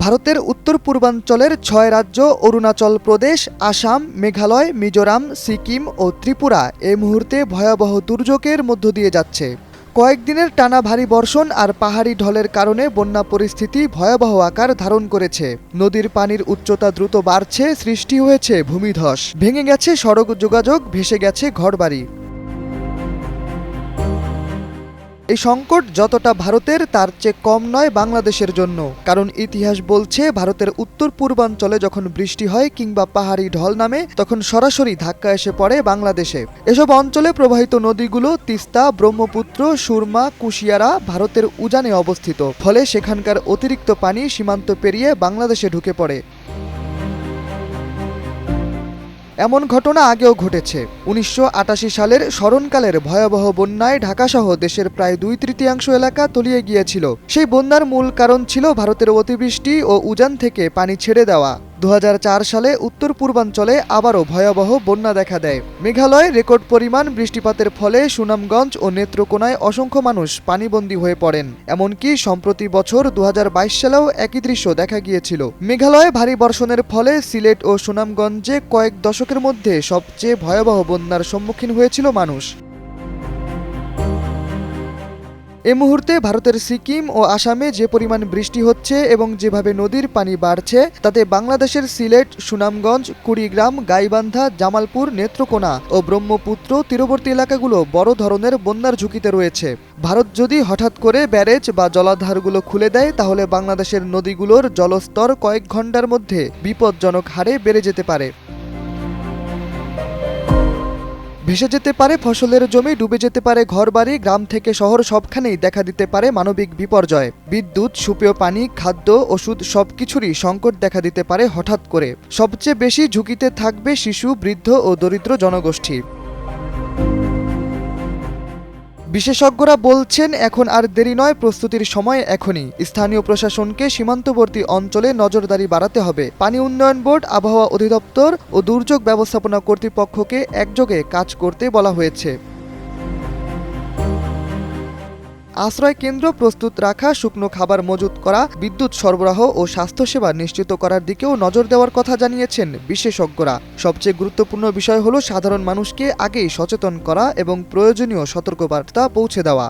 ভারতের উত্তর পূর্বাঞ্চলের ৬ রাজ্য অরুণাচল প্রদেশ, আসাম, মেঘালয়, মিজোরাম, সিকিম ও ত্রিপুরা এই মুহূর্তে ভয়াবহ দুর্যোগের মধ্য দিয়ে যাচ্ছে। কয়েকদিনের টানা ভারী বর্ষণ আর পাহাড়ি ঢলের কারণে বন্যা পরিস্থিতি ভয়াবহ আকার ধারণ করেছে। নদীর পানির উচ্চতা দ্রুত বাড়ছে, সৃষ্টি হয়েছে ভূমিধস, ভেঙে গেছে সড়ক যোগাযোগ, ভেসে গেছে ঘরবাড়ি। এই সংকট যতটা ভারতের তার চেয়ে কম নয় বাংলাদেশের জন্য, কারণ ইতিহাস বলছে ভারতের উত্তর পূর্বাঞ্চলে যখন বৃষ্টি হয় কিংবা পাহাড়ি ঢল নামে তখন সরাসরি ধাক্কা এসে পড়ে বাংলাদেশে। এসব অঞ্চলে প্রবাহিত নদীগুলো তিস্তা, ব্রহ্মপুত্র, সুরমা, কুশিয়ারা ভারতের উজানে অবস্থিত, ফলে সেখানকার অতিরিক্ত পানি সীমান্ত পেরিয়ে বাংলাদেশে ঢুকে পড়ে। এমন ঘটনা আগেও ঘটেছে। ১৯৮৮ সালের স্মরণকালের ভয়াবহ বন্যায় ঢাকাসহ দেশের প্রায় ২/৩ এলাকা তলিয়ে গিয়েছিল। সেই বন্যার মূল কারণ ছিল ভারতের অতিবৃষ্টি ও উজান থেকে পানি ছেড়ে দেওয়া। ২০০৪ সালে উত্তর পূর্বাঞ্চলে আবারও ভয়াবহ বন্যা দেখা দেয়। মেঘালয়ে রেকর্ড পরিমাণ বৃষ্টিপাতের ফলে সুনামগঞ্জ ও নেত্রকোনায় অসংখ্য মানুষ পানিবন্দী হয়ে পড়েন। এমনকি সম্প্রতি বছর ২০২২ সালেও একই দৃশ্য দেখা গিয়েছিল। মেঘালয়ে ভারী বর্ষণের ফলে সিলেট ও সুনামগঞ্জে কয়েক দশকের মধ্যে সবচেয়ে ভয়াবহ বন্যার সম্মুখীন হয়েছিল মানুষ। এ মুহূর্তে ভারতের সিকিম ও আসামে যে পরিমাণ বৃষ্টি হচ্ছে এবং যেভাবে নদীর পানি বাড়ছে তাতে বাংলাদেশের সিলেট, সুনামগঞ্জ, কুড়িগ্রাম, গাইবান্ধা, জামালপুর, নেত্রকোনা ও ব্রহ্মপুত্র তীরবর্তী এলাকাগুলো বড় ধরনের বন্যার ঝুঁকিতে রয়েছে। ভারত যদি হঠাৎ করে ব্যারেজ বা জলাধারগুলো খুলে দেয় তাহলে বাংলাদেশের নদীগুলোর জলস্তর কয়েক ঘন্টার মধ্যে বিপজ্জনক হারে বেড়ে যেতে পারে। ভেসে যেতে পারে ফসলের জমি, ডুবে যেতে পারে ঘরবাড়ি, গ্রাম থেকে শহর সবখানেই দেখা দিতে পারে মানবিক বিপর্যয়। বিদ্যুৎ, সুপেয় পানি, খাদ্য, ওষুধ সবকিছুরই সংকট দেখা দিতে পারে হঠাৎ করে। সবচেয়ে বেশি ঝুঁকিতে থাকবে শিশু, বৃদ্ধ ও দরিদ্র জনগোষ্ঠী। বিশেষজ্ঞরা বলছেন এখন আর দেরি নয়, প্রস্তুতির সময় এখনই। স্থানীয় প্রশাসনকে সীমান্তবর্তী অঞ্চলে নজরদারি বাড়াতে হবে। পানি উন্নয়ন বোর্ড, আবহাওয়া অধিদপ্তর ও দুর্যোগ ব্যবস্থাপনা কর্তৃপক্ষকে একযোগে কাজ করতে বলা হয়েছে। আশ্রয় কেন্দ্র প্রস্তুত রাখা, শুকনো খাবার মজুত করা, বিদ্যুৎ সরবরাহ ও স্বাস্থ্যসেবা নিশ্চিত করার দিকেও নজর দেওয়ার কথা জানিয়েছেন বিশেষজ্ঞরা। সবচেয়ে গুরুত্বপূর্ণ বিষয় হলো সাধারণ মানুষকে আগেই সচেতন করা এবং প্রয়োজনীয় সতর্কবার্তা পৌঁছে দেওয়া।